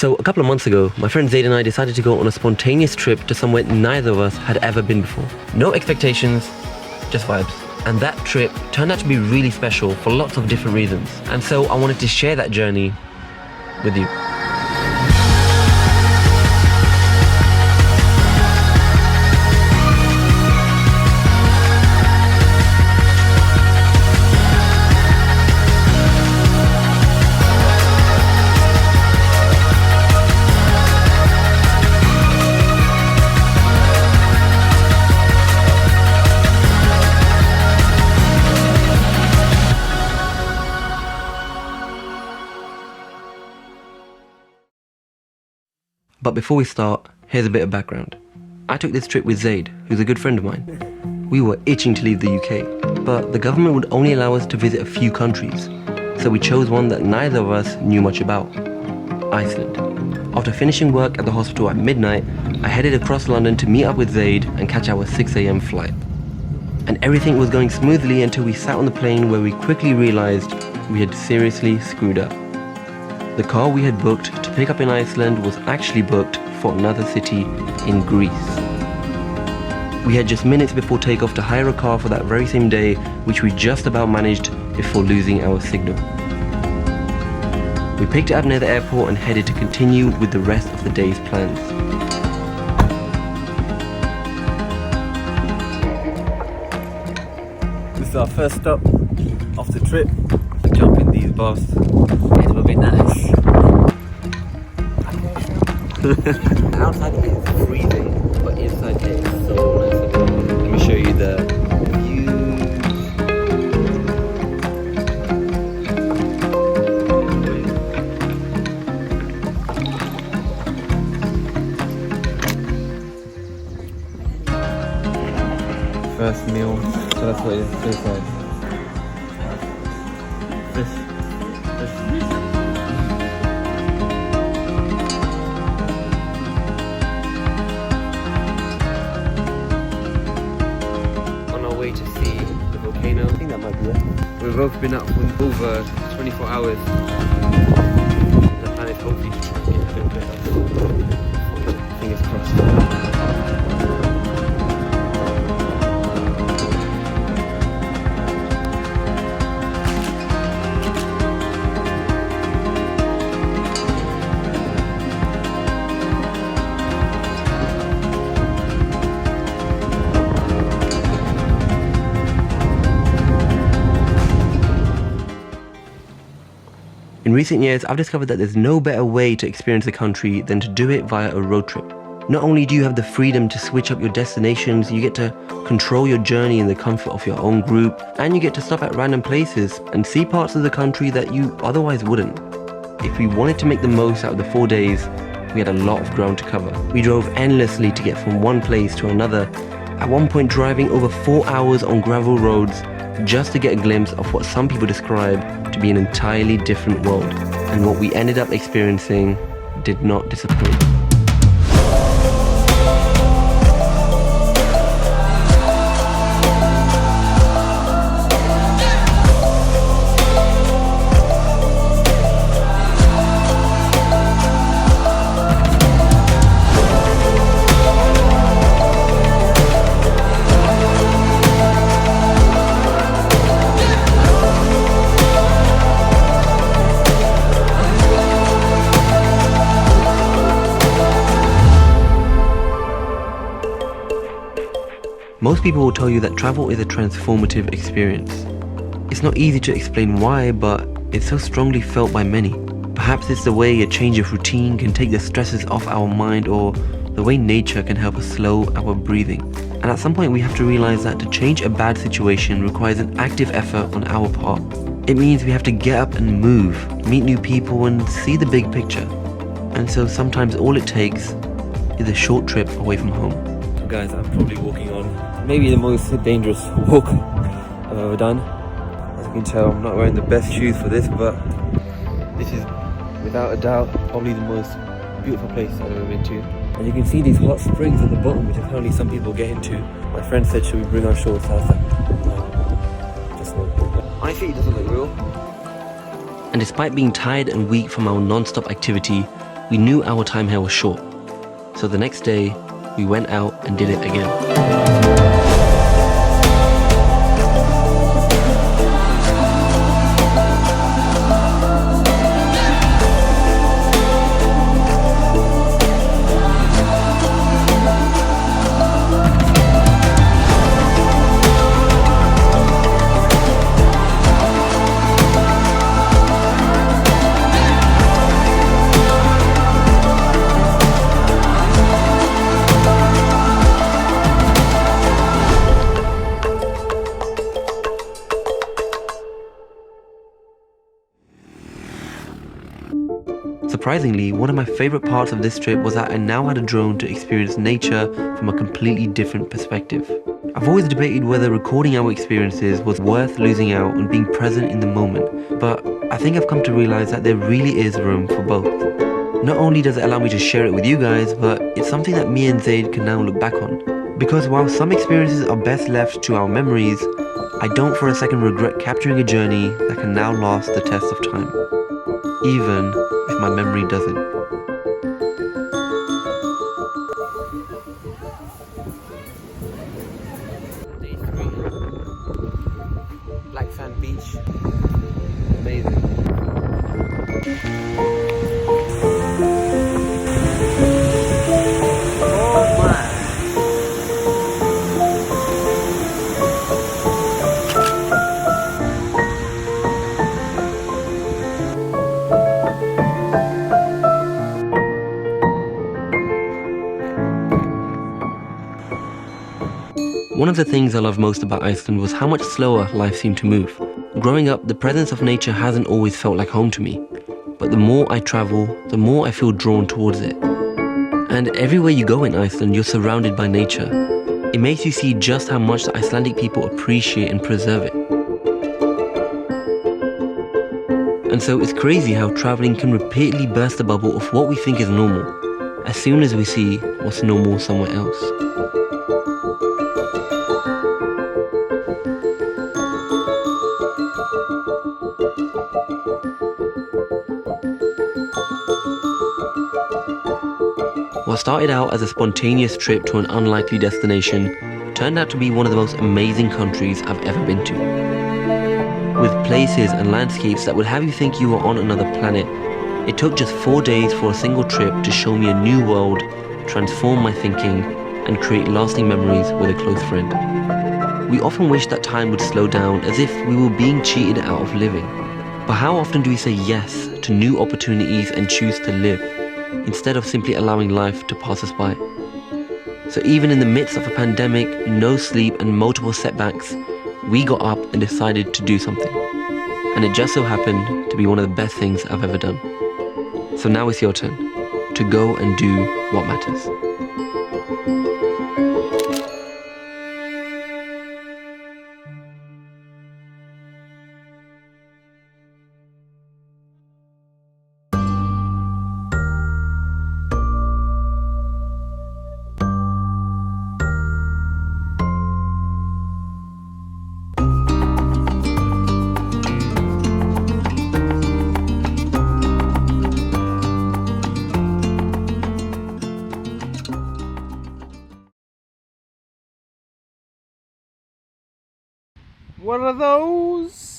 So a couple of months ago, my friend Zaid and I decided to go on a spontaneous trip to somewhere neither of us had ever been before. No expectations, just vibes. And that trip turned out to be really special for lots of different reasons. And so I wanted to share that journey with you. But before we start, here's a bit of background. I took this trip with Zaid, who's a good friend of mine. We were itching to leave the UK, but the government would only allow us to visit a few countries. So we chose one that neither of us knew much about, Iceland. After finishing work at the hospital at midnight, I headed across London to meet up with Zaid and catch our 6 a.m. flight. And everything was going smoothly until we sat on the plane, where we quickly realized we had seriously screwed up. The car we had booked to pick up in Iceland was actually booked for another city in Greece. We had just minutes before takeoff to hire a car for that very same day, which we just about managed before losing our signal. We picked it up near the airport and headed to continue with the rest of the day's plans. This is our first stop off the trip. Jump in these baths. It will be nice. Outside of it is freezing, but inside it is so nice. Let me show you the views. First meal, so that's what it is inside. On our way to see the volcano. I think that might be it. We've both been up for over 24 hours. The plan is hopefully to try and get a little bit of fingers crossed. In recent years, I've discovered that there's no better way to experience the country than to do it via a road trip. Not only do you have the freedom to switch up your destinations, you get to control your journey in the comfort of your own group, and you get to stop at random places and see parts of the country that you otherwise wouldn't. If we wanted to make the most out of the 4 days, we had a lot of ground to cover. We drove endlessly to get from one place to another, at one point driving over 4 hours on gravel roads just to get a glimpse of what some people describe to be an entirely different world. And what we ended up experiencing did not disappoint. Most people will tell you that travel is a transformative experience. It's not easy to explain why, but it's so strongly felt by many. Perhaps it's the way a change of routine can take the stresses off our mind, or the way nature can help us slow our breathing. And at some point we have to realize that to change a bad situation requires an active effort on our part. It means we have to get up and move, meet new people and see the big picture. And so sometimes all it takes is a short trip away from home. So guys, I'm probably walking on maybe the most dangerous walk I've ever done. As you can tell, I'm not wearing the best shoes for this, but this is without a doubt probably the most beautiful place I've ever been to. And you can see these hot springs at the bottom, which apparently some people get into. My friend said, should we bring our shorts? I was like, no, just no. Honestly, it doesn't look real. And despite being tired and weak from our non-stop activity, we knew our time here was short. So the next day, we went out and did it again. Surprisingly, one of my favorite parts of this trip was that I now had a drone to experience nature from a completely different perspective. I've always debated whether recording our experiences was worth losing out on being present in the moment, but I think I've come to realize that there really is room for both. Not only does it allow me to share it with you guys, but it's something that me and Zaid can now look back on. Because while some experiences are best left to our memories, I don't for a second regret capturing a journey that can now last the test of time, even if my memory doesn't. Day 3, Black Sand Beach. Amazing. Oh my. One of the things I loved most about Iceland was how much slower life seemed to move. Growing up, the presence of nature hasn't always felt like home to me. But the more I travel, the more I feel drawn towards it. And everywhere you go in Iceland, you're surrounded by nature. It makes you see just how much the Icelandic people appreciate and preserve it. And so it's crazy how traveling can repeatedly burst the bubble of what we think is normal, as soon as we see what's normal somewhere else. What started out as a spontaneous trip to an unlikely destination turned out to be one of the most amazing countries I've ever been to. With places and landscapes that would have you think you were on another planet, it took just 4 days for a single trip to show me a new world, transform my thinking, and create lasting memories with a close friend. We often wish that time would slow down, as if we were being cheated out of living. But how often do we say yes to new opportunities and choose to live, instead of simply allowing life to pass us by? So even in the midst of a pandemic, no sleep, and multiple setbacks, we got up and decided to do something. And it just so happened to be one of the best things I've ever done. So now it's your turn to go and do what matters. What are those?